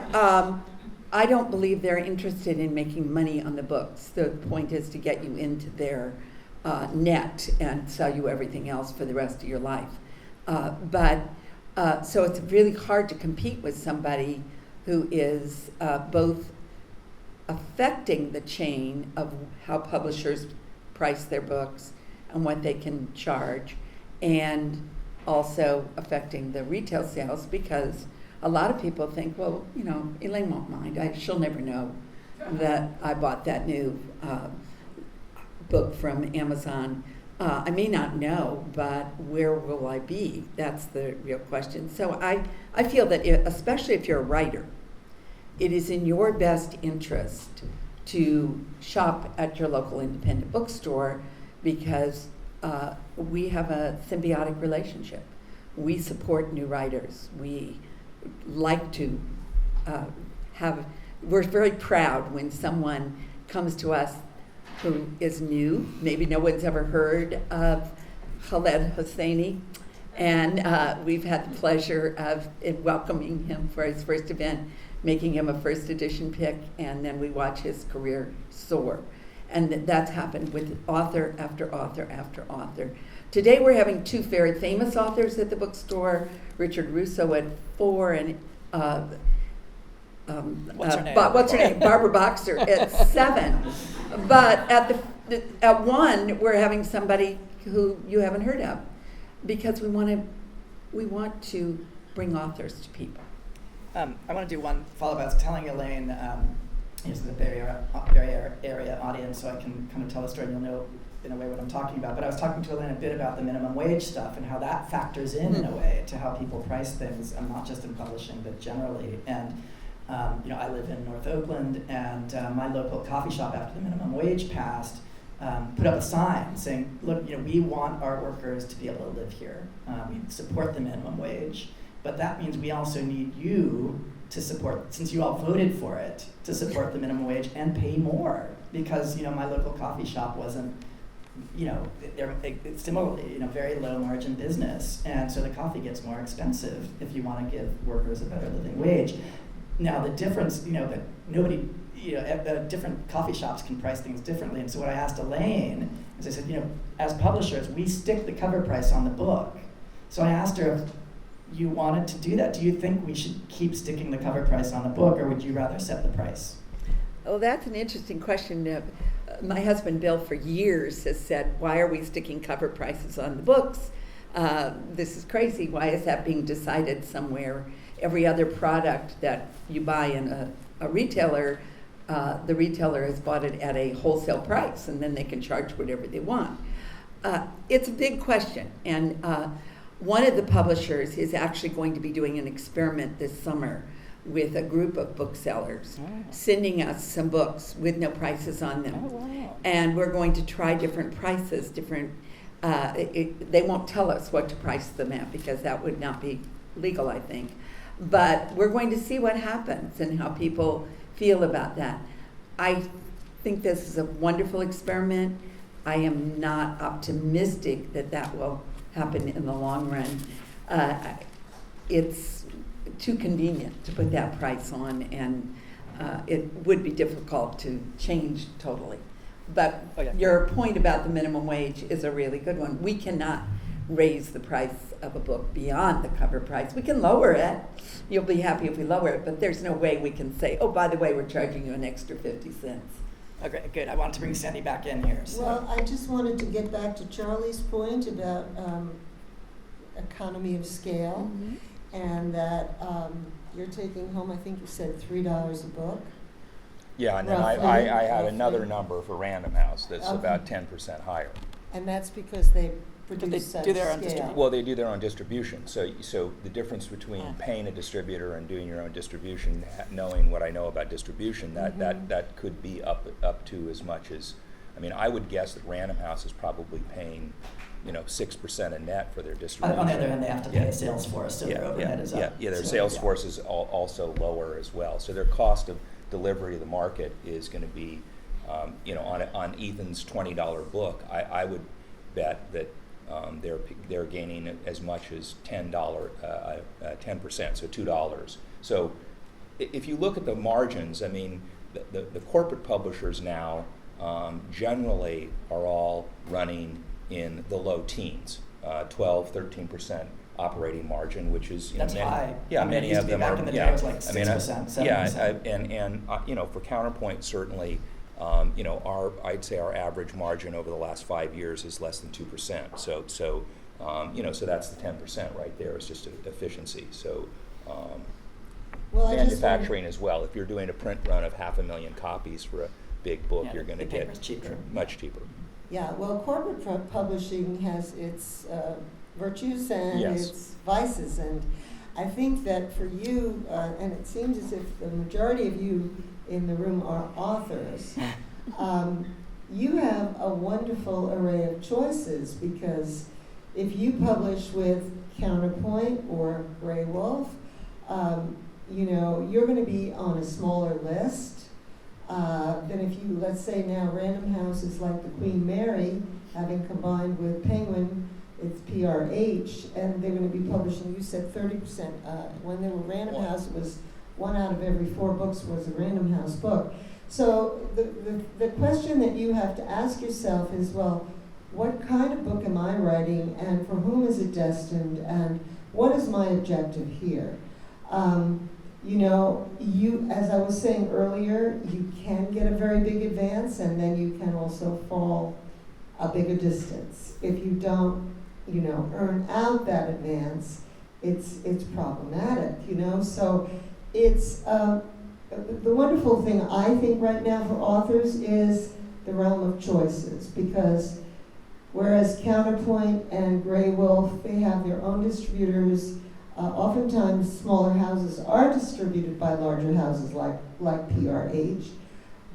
I don't believe they're interested in making money on the books. The point is to get you into their net and sell you everything else for the rest of your life. So it's really hard to compete with somebody who is both affecting the chain of how publishers price their books and what they can charge, and also affecting the retail sales, because a lot of people think, well, Elaine won't mind. She'll never know that I bought that new book from Amazon. I may not know, but where will I be? That's the real question. So I feel that especially if you're a writer, it is in your best interest to shop at your local independent bookstore because we have a symbiotic relationship. We support new writers. We like to we're very proud when someone comes to us who is new. Maybe no one's ever heard of Khaled Hosseini, and we've had the pleasure of welcoming him for his first event, making him a first edition pick, and then we watch his career soar. And that's happened with author after author after author. Today we're having two very famous authors at the bookstore, Richard Russo at 4 and What's her name? What's her name? Barbara Boxer at 7. But at 1 we're having somebody who you haven't heard of, because we want to bring authors to people. I want to do one. Follow up, I was telling Elaine, this is a Bay Area audience, so I can kind of tell the story and you'll know in a way what I'm talking about. But I was talking to Elaine a bit about the minimum wage stuff and how that factors in a way to how people price things, not just in publishing, but generally. And I live in North Oakland, and my local coffee shop, after the minimum wage passed, put up a sign saying, look, we want our workers to be able to live here. We support the minimum wage, but that means we also need you to support, since you all voted for it, to support the minimum wage and pay more, because my local coffee shop wasn't, it's similarly, very low margin business, and so the coffee gets more expensive if you want to give workers a better living wage. Now the difference, that nobody, different coffee shops can price things differently, and so what I asked Elaine, Because I said, you know, as publishers, we stick the cover price on the book. So I asked her if you wanted to do that. Do you think we should keep sticking the cover price on the book, or would you rather set the price? Oh, that's an interesting question. My husband Bill for years has said, why are we sticking cover prices on the books? This is crazy. Why is that being decided somewhere? Every other product that you buy in a retailer, the retailer has bought it at a wholesale price, and then they can charge whatever they want. It's a big question, and one of the publishers is actually going to be doing an experiment this summer with a group of booksellers, sending us some books with no prices on them. Oh, wow. And we're going to try different prices, they won't tell us what to price them at because that would not be legal, I think. But we're going to see what happens and how people feel about that. I think this is a wonderful experiment. I am not optimistic that that will happen in the long run. It's too convenient to put that price on, and it would be difficult to change totally. But your point about the minimum wage is a really good one. We cannot raise the price of a book beyond the cover price. We can lower it. You'll be happy if we lower it, but there's no way we can say, oh, by the way, we're charging you an extra 50 cents. Okay, good. I wanted to bring Sandy back in here. So. Well, I just wanted to get back to Charlie's point about economy of scale, and that you're taking home, I think you said $3 a book. Yeah, and then Roughly. I had Roughly. another number for Random House that's Okay. about 10% higher. And that's because they they produce such do their own scale. distribution? Well, they do their own distribution, so the difference between Ah. paying a distributor and doing your own distribution, knowing what I know about distribution, that could be up to as much as, I mean, I would guess that Random House is probably paying, 6% a net for their distribution. On the other hand, they have to pay Yeah. Salesforce, so their overhead is up. Yeah, their So, sales force is also lower as well. So their cost of delivery to the market is going to be, on Ethan's $20 book, I would bet that they're gaining as much as $10%, so $2. So if you look at the margins, I mean, the corporate publishers now generally are all running in the low teens, 12, 13% operating margin, which is That's high. Yeah, I mean, it many used of to be them back are. in the day, yeah, it was like 6%, 7%. and for Counterpoint, certainly, I'd say our average margin over the last 5 years is less than 2%. So that's the 10% right there. It's just efficiency. So. Well, I just Manufacturing as well. If you're doing a print run of 500,000 copies for a big book, Yeah, you're going to the get paper's cheaper. much cheaper. Yeah, well, corporate publishing has its virtues and Yes. its vices, and I think that for you, and it seems as if the majority of you in the room are authors, you have a wonderful array of choices, because if you publish with Counterpoint or Grey Wolf, you're going to be on a smaller list than if you, let's say now Random House is like the Queen Mary, having combined with Penguin, it's PRH, and they're going to be publishing, you said 30%. When they were Random House, it was 1 out of every 4 books was a Random House book. So the question that you have to ask yourself is, well, what kind of book am I writing, and for whom is it destined, and what is my objective here? As I was saying earlier, you can get a very big advance, and then you can also fall a bigger distance. If you don't, earn out that advance, it's problematic, So it's the wonderful thing I think right now for authors is the realm of choices, because whereas Counterpoint and Grey Wolf, they have their own distributors. Oftentimes, smaller houses are distributed by larger houses like PRH,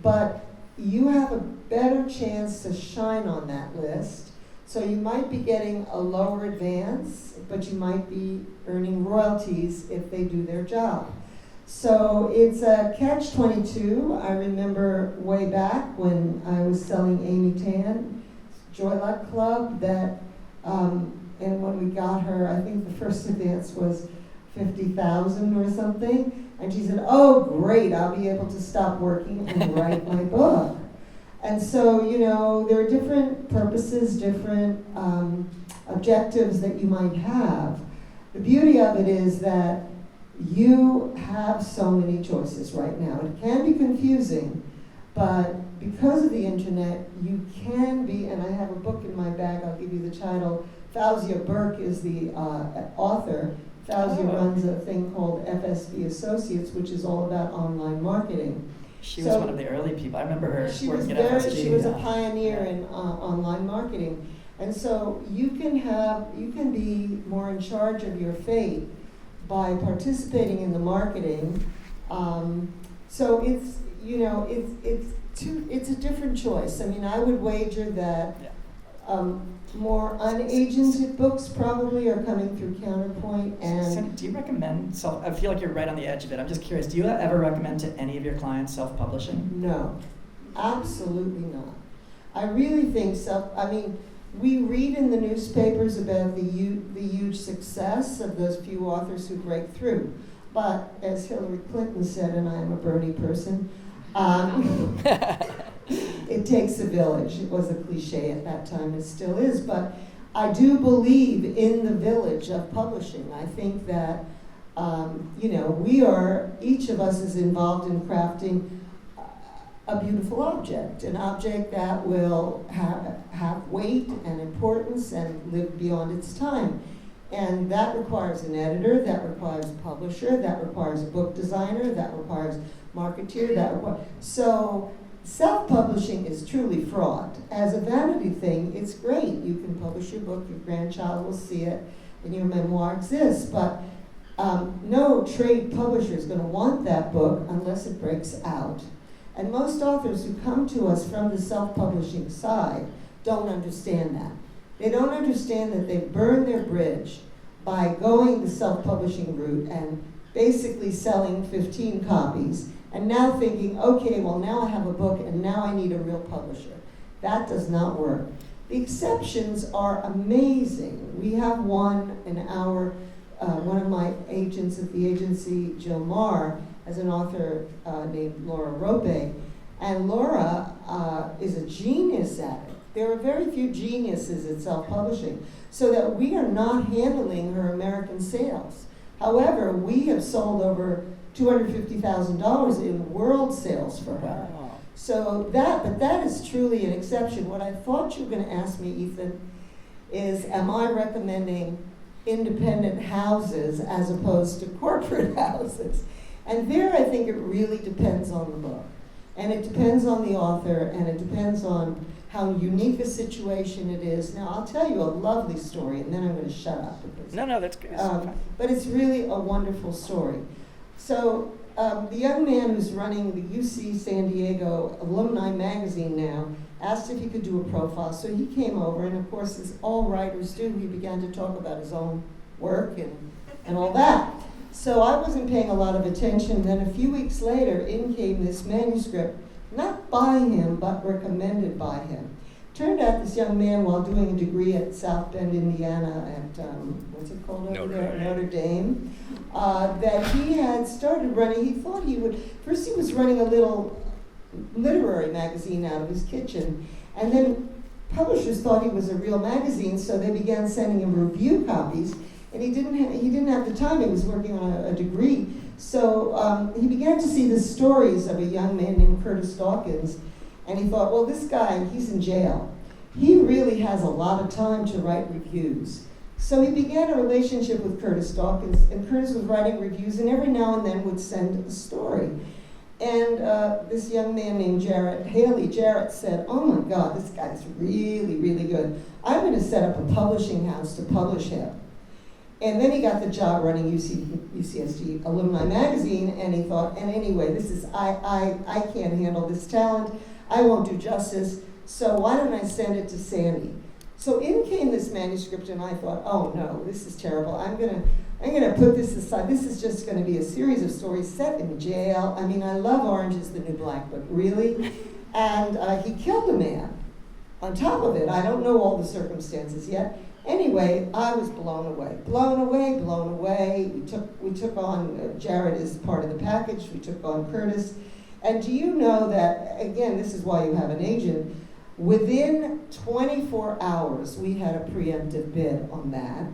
but you have a better chance to shine on that list. So you might be getting a lower advance, but you might be earning royalties if they do their job. So it's a catch-22. I remember way back when I was selling Amy Tan, Joy Luck Club, that and when we got her, I think the first advance was $50,000 or something, and she said, "Oh, great! I'll be able to stop working and write my book." And so, you know, there are different purposes, different objectives that you might have. The beauty of it is that you have so many choices right now. It can be confusing, but because of the internet, you can be, and I have a book in my bag, I'll give you the title. Fauzia Burke is the author. Fauzia runs a thing called FSB Associates, which is all about online marketing. She was one of the early people. I remember her She was working at FSG. she was a yeah. pioneer Yeah. in online marketing. And so you can be more in charge of your fate by participating in the marketing. So it's, you know, it's a different choice. I mean, I would wager that more unagented books probably are coming through Counterpoint. And So do you recommend self? I feel like you're right on the edge of it. I'm just curious. Do you ever recommend to any of your clients self-publishing? no, absolutely not. I really think I mean, we read in the newspapers about the huge success of those few authors who break through. But as Hillary Clinton said, and I am a Bernie person, it takes a village. It was a cliche at that time, it still is, but I do believe in the village of publishing. I think that, you know, each of us is involved in crafting a beautiful object, an object that will have weight and importance and live beyond its time. And that requires an editor, that requires a publisher, that requires a book designer, that requires marketeer, so self-publishing is truly fraught. As a vanity thing, it's great. You can publish your book, your grandchild will see it, and your memoir exists. But no trade publisher is going to want that book unless it breaks out. And most authors who come to us from the self-publishing side don't understand that. They don't understand that they've burned their bridge by going the self-publishing route and basically selling 15 copies, and now thinking, okay, well now I have a book and now I need a real publisher. That does not work. The exceptions are amazing. We have one in one of my agents at the agency, Jill Marr, as an author named Laura Rope, and Laura is a genius at it. There are very few geniuses at self-publishing, so that we are not handling her American sales. However, we have sold over $250,000 in world sales for her. Wow. So that is truly an exception. What I thought you were going to ask me, Ethan, is am I recommending independent houses as opposed to corporate houses? And there I think it really depends on the book. And it depends on the author, and it depends on how unique a situation it is. Now, I'll tell you a lovely story, and then I'm going to shut up. Because, No, that's good. but it's really a wonderful story. So the young man who's running the UC San Diego Alumni Magazine now asked if he could do a profile. So he came over, and of course, as all writers do, he began to talk about his own work and all that. So I wasn't paying a lot of attention. Then a few weeks later, in came this manuscript, not by him, but recommended by him. Turned out this young man, while doing a degree at South Bend, Indiana, at, what's it called over there? Notre Dame, that he had started running, he thought he would, first he was running a little literary magazine out of his kitchen, and then publishers thought he was a real magazine, so they began sending him review copies, and he didn't have the time, he was working on a degree. So he began to see the stories of a young man named Curtis Dawkins, and he thought, well, this guy, he's in jail. He really has a lot of time to write reviews. So he began a relationship with Curtis Dawkins, and Curtis was writing reviews, and every now and then would send a story. And this young man named Jarrett said, oh my God, this guy's really, really good. I'm going to set up a publishing house to publish him. And then he got the job running UCSD Alumni Magazine, and he thought, and anyway, I can't handle this talent. I won't do justice, so why don't I send it to Sandy? So in came this manuscript, and I thought, oh no, this is terrible. I'm gonna put this aside. This is just gonna be a series of stories set in jail. I mean, I love Orange is the New Black, but really? And he killed a man. On top of it, I don't know all the circumstances yet. Anyway, I was blown away. We took on Jared as part of the package. We took on Curtis. And do you know that, again, this is why you have an agent, within 24 hours, we had a preemptive bid on that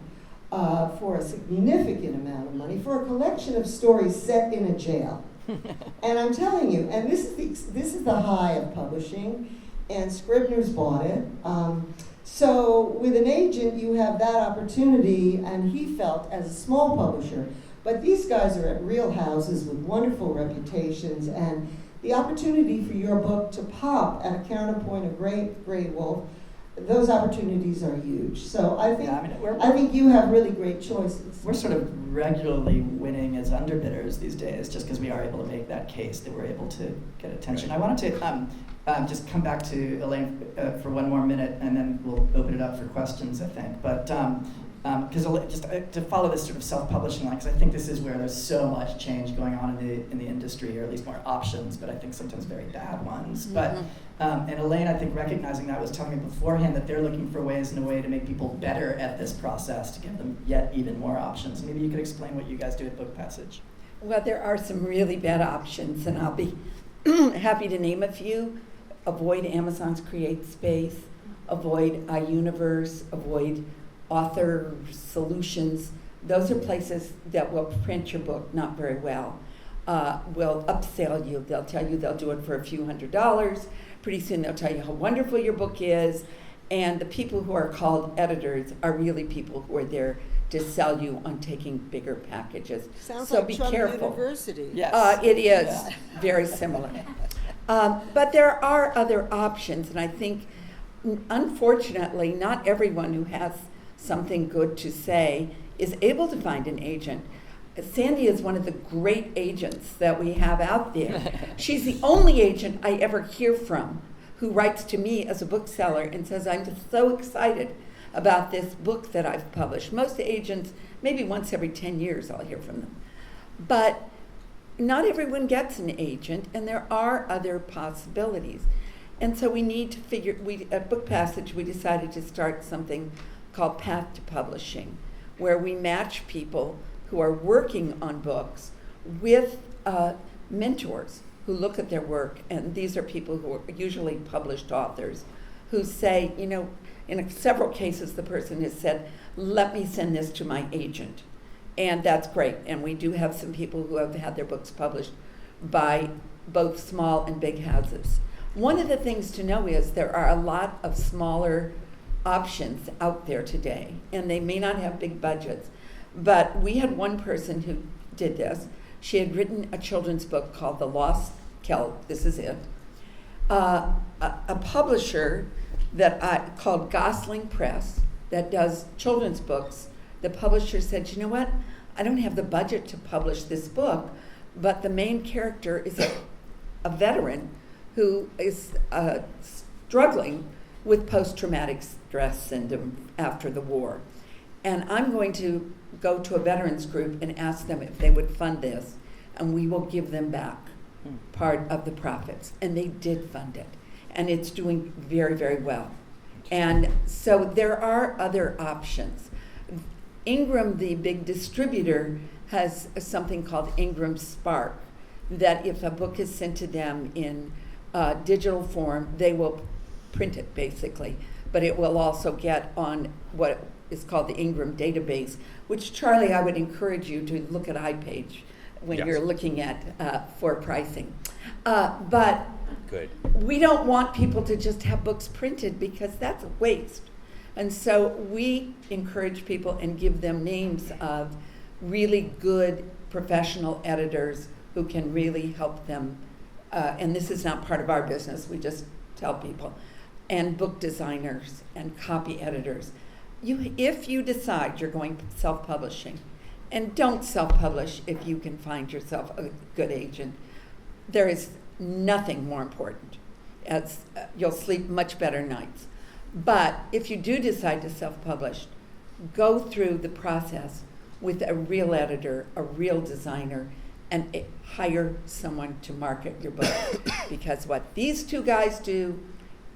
for a significant amount of money for a collection of stories set in a jail. And I'm telling you, and this is the high of publishing, and Scribner's bought it. So with an agent, you have that opportunity, and he felt as a small publisher, but these guys are at real houses with wonderful reputations, and the opportunity for your book to pop at a Counterpoint, a Grey Wolf, those opportunities are huge. So I think, Yeah, I mean, I think you have really great choices. we're sort of regularly winning as underbidders these days, just because we are able to make that case that we're able to get attention. I wanted to just come back to Elaine for one more minute, and then we'll open it up for questions, I think. But because just to follow this sort of self-publishing line, because I think this is where there's so much change going on in the industry, or at least more options, but I think sometimes very bad ones. But and Elaine, I think, recognizing that, was telling me beforehand that they're looking for ways and a way to make people better at this process, to give them yet even more options. Maybe you could explain what you guys do at Book Passage. Well, there are some really bad options, and I'll be happy to name a few. Avoid Amazon's Create Space, avoid iUniverse, avoid Author Solutions. Those are places that will print your book not very well. Will upsell you. They'll tell you they'll do it for a few $100s. Pretty soon they'll tell you how wonderful your book is. And the people who are called editors are really people who are there to sell you on taking bigger packages. Sounds so like be Trump careful. University. Yes. It is Yeah. very similar. But there are other options, and I think, unfortunately, not everyone who has something good to say is able to find an agent. Sandy is one of the great agents that we have out there. She's the only agent I ever hear from who writes to me as a bookseller and says, I'm just so excited about this book that I've published. Most agents, maybe once every 10 years I'll hear from them. But not everyone gets an agent, and there are other possibilities. And so we need to figure, at Book Passage, we decided to start something called Path to Publishing, where we match people who are working on books with mentors who look at their work, and these are people who are usually published authors, who say, you know, in several cases the person has said, let me send this to my agent. And that's great, and we do have some people who have had their books published by both small and big houses. One of the things to know is there are a lot of smaller options out there today, and they may not have big budgets. But we had one person who did this. She had written a children's book called The Lost Kelp. This is it. A publisher called Gosling Press that does children's books. The publisher said, you know what? I don't have the budget to publish this book, but the main character is a veteran who is struggling with post-traumatic stress syndrome after the war. And I'm going to go to a veterans group and ask them if they would fund this, and we will give them back part of the profits. And they did fund it, and it's doing very, very well. And so there are other options. Ingram, the big distributor, has something called Ingram Spark, that if a book is sent to them in digital form, they will print it basically, but it will also get on what is called the Ingram database, which, Charlie, I would encourage you to look at iPage when Yes. you're looking at for pricing. But Good. we don't want people to just have books printed because that's a waste. And so we encourage people and give them names of really good professional editors who can really help them. And this is not part of our business, we just tell people. And book designers and copy editors. If you decide you're going self-publishing, and don't self-publish if you can find yourself a good agent, there is nothing more important. You'll sleep much better nights. But if you do decide to self-publish, go through the process with a real editor, a real designer, and hire someone to market your book. Because what these two guys do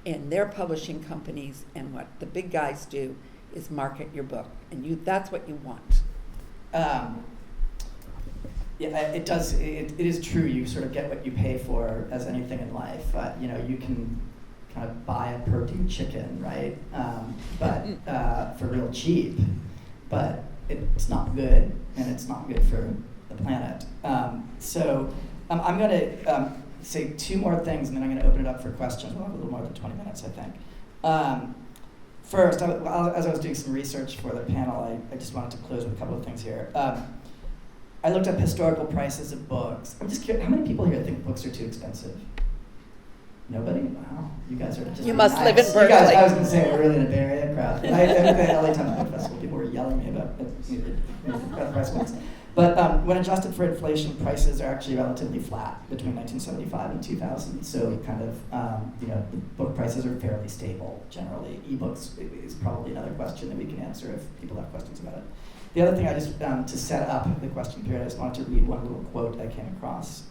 in their publishing companies and what the big guys do is market your book. And that's what you want. Yeah, it does. It is true. You sort of get what you pay for, as anything in life. You know, you can kind of buy a Purdue chicken, right? But for real cheap. But it's not good, and it's not good for the planet. So I'm going to say two more things, and then I'm going to open it up for questions. We'll have a little more than 20 minutes, I think. First, as I was doing some research for the panel, I just wanted to close with a couple of things here. I looked up historical prices of books. I'm just curious, how many people here think books are too expensive? Nobody? Wow, you guys are just You must live in nice. You guys, Berkeley. I was going to say, we're really in a Bay Area crowd. And I think at LA Times Book Festival, people were yelling at me about the price of books. But when adjusted for inflation, prices are actually relatively flat between 1975 and 2000. So kind of, the book prices are fairly stable generally. Ebooks is probably another question that we can answer if people have questions about it. The other thing I just, to set up the question period, I just wanted to read one little quote I came across.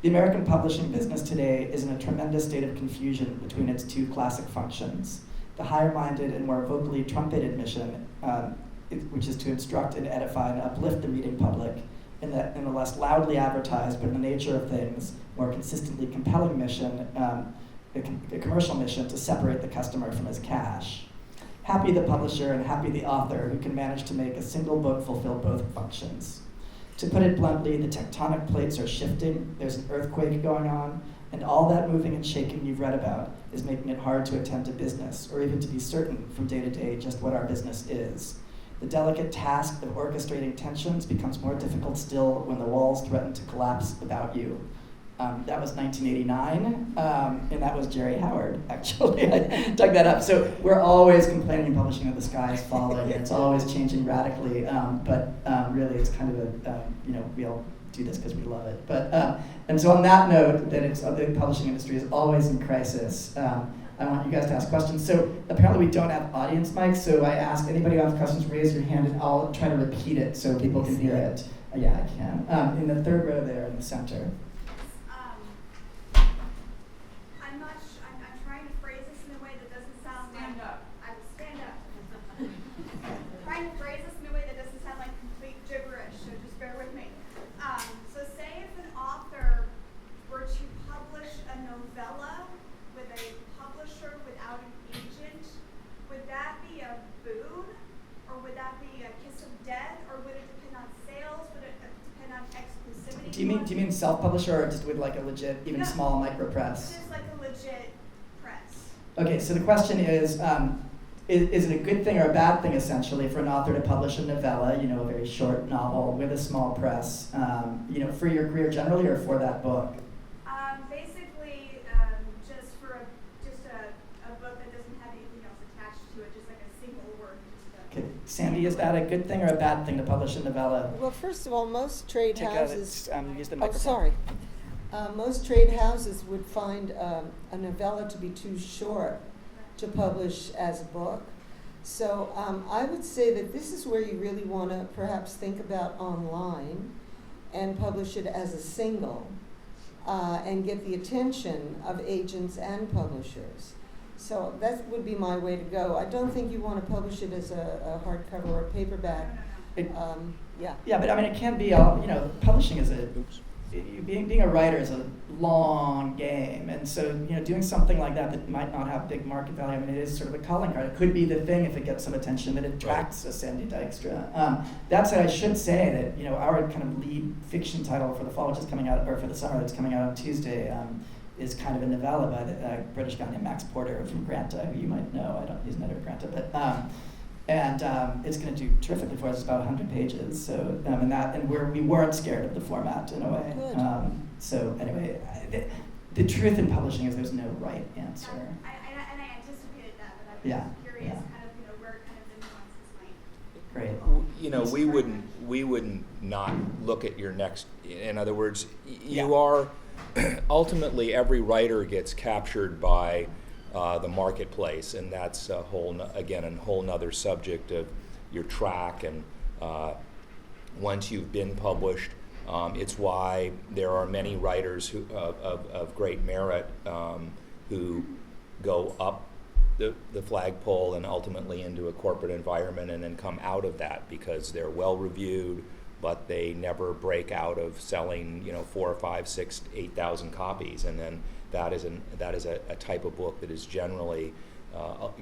The American publishing business today is in a tremendous state of confusion between its two classic functions. The higher-minded and more vocally trumpeted mission, which is to instruct and edify and uplift the reading public, in the less loudly advertised, but in the nature of things, more consistently compelling mission, a commercial mission to separate the customer from his cash. Happy the publisher and happy the author who can manage to make a single book fulfill both functions. To put it bluntly, the tectonic plates are shifting, there's an earthquake going on, and all that moving and shaking you've read about is making it hard to attend to business, or even to be certain from day to day just what our business is. The delicate task of orchestrating tensions becomes more difficult still when the walls threaten to collapse about you. That was 1989, and that was Jerry Howard, actually. I dug that up. So we're always complaining in publishing that the sky is falling. It's always changing radically, but really it's kind of a, we all do this because we love it. But and so on that note, that the publishing industry is always in crisis. I want you guys to ask questions. So apparently we don't have audience mics, so I ask anybody who has questions, raise your hand, and I'll try to repeat it so people can hear it. Yeah, I can. In the third row there in the center. I'm trying to phrase this in a way that doesn't sound like... I will stand up. Trying to phrase this in a way that doesn't sound like complete gibberish, so just bear with me. So say if an author were to publish a novella with a publisher without an agent, would that be a boon? Or would that be a kiss of death? Or would it depend on sales? Would it depend on exclusivity? Do you mean self-publisher or just with like a legit, even small micro press? Just like a legit press. Okay, so the question is it a good thing or a bad thing, essentially, for an author to publish a novella, a very short novel with a small press, for your career generally or for that book? Basically, just for a book that doesn't have anything else attached to it, just like a single work. Okay, Sandy, is that a good thing or a bad thing to publish a novella? Well, first of all, most trade houses... use the Oh, microphone. sorry. Most trade houses would find a novella to be too short to publish as a book. So I would say that this is where you really want to perhaps think about online and publish it as a single and get the attention of agents and publishers. So that would be my way to go. I don't think you want to publish it as a hardcover or a paperback. Yeah. Yeah, but I mean, it can be, publishing is being a writer is a long game, and so doing something like that might not have big market value. I mean, it is sort of a calling card. It could be the thing if it gets some attention that attracts a Sandy Dykstra. That said, I should say that our kind of lead fiction title for the fall, which is coming out, or for the summer, that's coming out on Tuesday, is kind of a novella by the British guy named Max Porter from Granta, who you might know. He's an editor at Granta, but. It's going to do terrifically for us. It's about 100 pages. So, we weren't scared of the format in a way. Good. So anyway, the truth in publishing is there's no right answer. And I anticipated that, but I was curious, kind of, where kind of the nuances might. Great. We wouldn't not look at your next. In other words, you are ultimately every writer gets captured by the marketplace, and that's a whole nother subject of your track. And once you've been published, it's why there are many writers of great merit who go up the flagpole and ultimately into a corporate environment and then come out of that because they're well reviewed but they never break out of selling, 4 or 5, 6, 8,000 copies, and then that is a type of book that is generally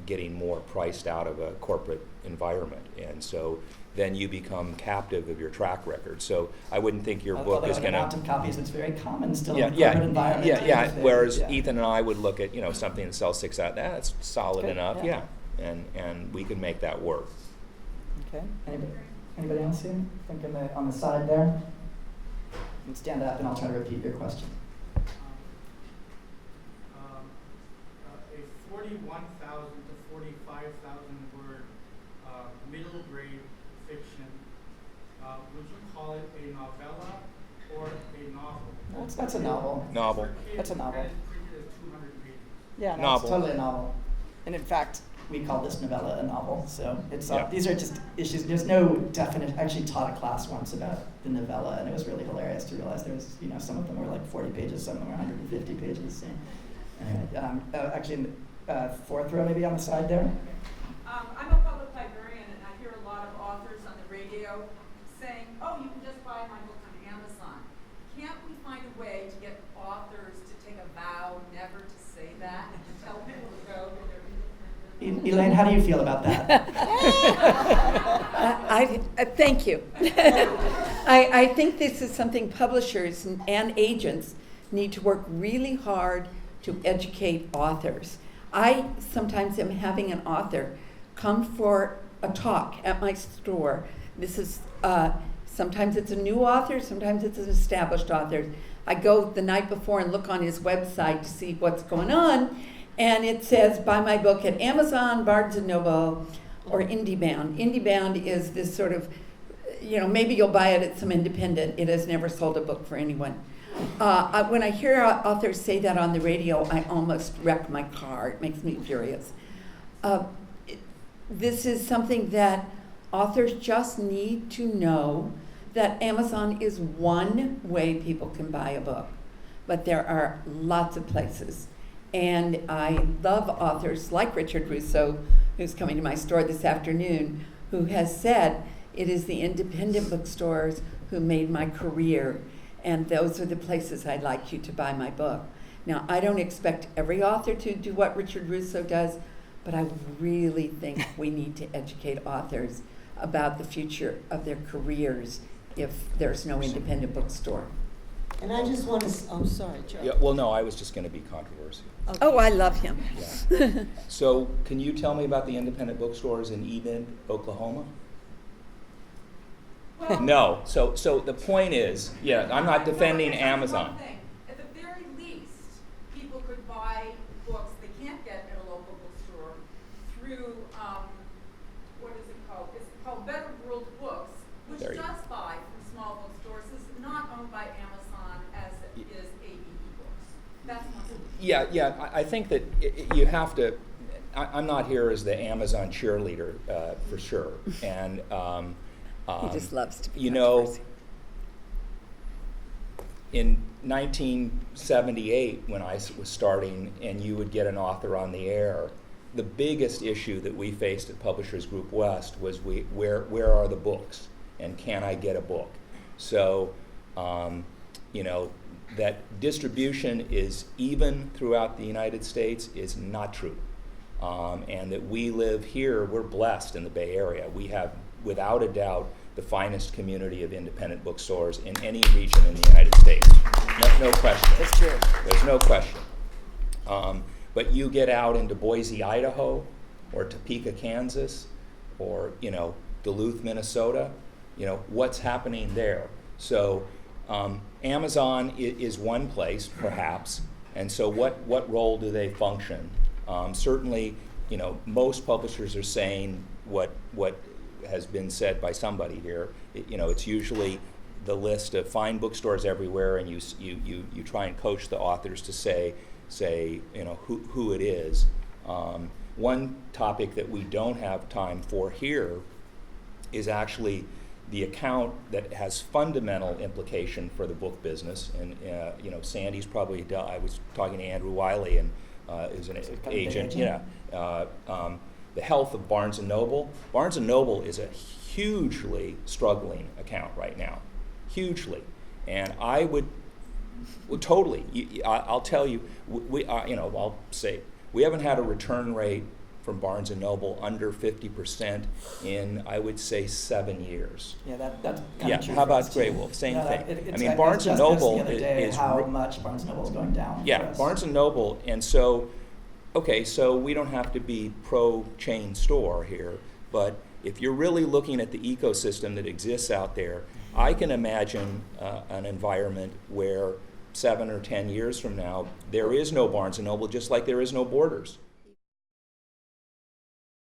getting more priced out of a corporate environment, and so then you become captive of your track record. So I wouldn't think your book is going Although an amount of copies that's very common still in the yeah, corporate environment. yeah. too, if Whereas yeah. Ethan and I would look at something that sells 6,000. That's solid Good, enough, yeah. and we can make that work. Okay. Anybody else here? I think on the side there. You can stand up and I'll try to repeat your question. A 41,000 to 45,000 word middle grade fiction, would you call it a novella or a novel? That's a novel. Novel. For kids, That's a novel. and it's printed as 200 pages. Yeah, no, Novel. it's totally a novel. And in fact, we call this novella a novel. So it's Yeah. these are just issues. There's no definite. I actually taught a class once about the novella, and it was really hilarious to realize there was, some of them were like 40 pages, some of them were 150 pages. So anyway, actually, in the fourth row, maybe on the side there. I'm a public librarian, and I hear a lot of authors on the radio saying, "Oh, you can just buy my book on Amazon." Can't we find a way to get authors to take a vow never to say that and to tell people to go to their independent? Elaine, how do you feel about that? Thank you. I think this is something publishers and agents need to work really hard to educate authors. I sometimes am having an author come for a talk at my store. This is sometimes it's a new author, sometimes it's an established author. I go the night before and look on his website to see what's going on, and it says buy my book at Amazon, Barnes & Noble, or IndieBound. IndieBound is this sort of, maybe you'll buy it at some independent. It has never sold a book for anyone. When I hear authors say that on the radio, I almost wreck my car. It makes me furious. This is something that authors just need to know, that Amazon is one way people can buy a book, but there are lots of places. And I love authors like Richard Russo, who's coming to my store this afternoon, who has said, it is the independent bookstores who made my career, and those are the places I'd like you to buy my book. Now, I don't expect every author to do what Richard Russo does, but I really think we need to educate authors about the future of their careers if there's no independent bookstore. And I just want to, I'm sorry, Joe. Yeah, well, no, I was just going to be controversial. Oh, I love him. Yeah. So, can you tell me about the independent bookstores in Enid, Oklahoma? Well, No. So the point is, I'm not defending No, I can tell you Amazon. one thing. At the very least, people could buy books they can't get at a local bookstore through, what is it called? It's called Better World Books, which There you does buy from small bookstores. It's not owned by Amazon as it is ABE Books. That's one thing. Yeah. I think that you have to. I'm not here as the Amazon cheerleader for sure, and He just loves to be you know, controversial. in 1978, when I was starting, and you would get an author on the air, the biggest issue that we faced at Publishers Group West was where are the books, and can I get a book? So, that distribution is even throughout the United States is not true. And that we live here, we're blessed in the Bay Area. We have, without a doubt, the finest community of independent bookstores in any region in the United States. No question. That's true. There's no question. But you get out into Boise, Idaho, or Topeka, Kansas, or Duluth, Minnesota. What's happening there? So Amazon is one place, perhaps, and so what role do they function? Certainly, most publishers are saying what has been said by somebody here. It's usually the list of fine bookstores everywhere, and you try and coach the authors to say who it is. One topic that we don't have time for here is actually the account that has fundamental implication for the book business. And Sandy's probably I was talking to Andrew Wiley, and is an agent. the health of Barnes & Noble. Barnes & Noble is a hugely struggling account right now, hugely. And I would, well, totally, I'll tell you, I'll say, we haven't had a return rate from Barnes & Noble under 50% in, I would say, 7 years. Yeah, that's kind Yeah, of true. how for about us, too. Grey Wolf? Same No, thing. it's- I mean, I Barnes & just Noble the other day is how re- much Barnes & Noble is going down. for Yeah, us. Barnes & Noble, and so, okay, so we don't have to be pro-chain store here, but if you're really looking at the ecosystem that exists out there, I can imagine an environment where 7 or 10 years from now, there is no Barnes & Noble, just like there is no Borders.